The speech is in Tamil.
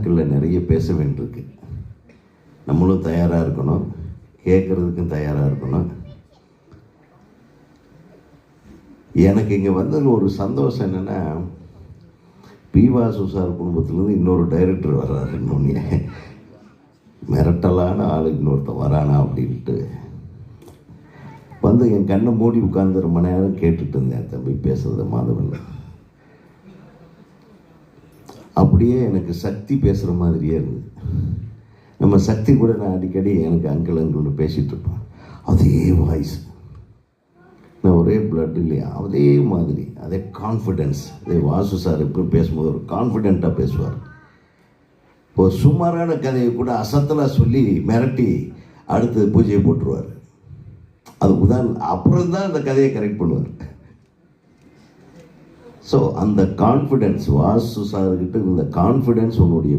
நாட்களில் நிறைய பேச வேண்டியிருக்கு. நம்மளும் தயாராக இருக்கணும், கேட்குறதுக்கும் தயாராக இருக்கணும். எனக்கு இங்கே வந்ததில் ஒரு சந்தோஷம் என்னென்னா, பி. வாசு சார் குடும்பத்திலேருந்து இன்னொரு டைரக்டர் வர்றாரு. இன்னொன்று மிரட்டலான ஆள் இன்னொருத்தன் வரானா அப்படின்ட்டு வந்து என் கண்ணை மூடி உட்கார்ந்து ரொம்ப நேரம் கேட்டுட்டு இருந்தேன் தம்பி பேசுறது மாதவன். அப்படியே எனக்கு சக்தி பேசுகிற மாதிரியே இருந்தது. நம்ம சக்தி கூட நான் அடிக்கடி எனக்கு அங்கிள்னு பேசிகிட்டு இருப்பேன். அதே வாய்ஸ், நான் ஒரே பிளட் இல்லையா, அதே மாதிரி அதே கான்ஃபிடென்ஸ். அதே வாசு சார் எப்போ பேசும்போது ஒரு கான்ஃபிடென்ட்டாக பேசுவார். ஒரு சுமாரான கதையை கூட அசத்தலாக சொல்லி மிரட்டி அடுத்தது பூஜையை போட்டுருவார். அது அப்புறம் தான் அந்த கதையை கரெக்ட் பண்ணுவார். ஸோ அந்த கான்ஃபிடென்ஸ், வாசு சார்கிட்ட இந்த கான்ஃபிடென்ஸ் உன்னுடைய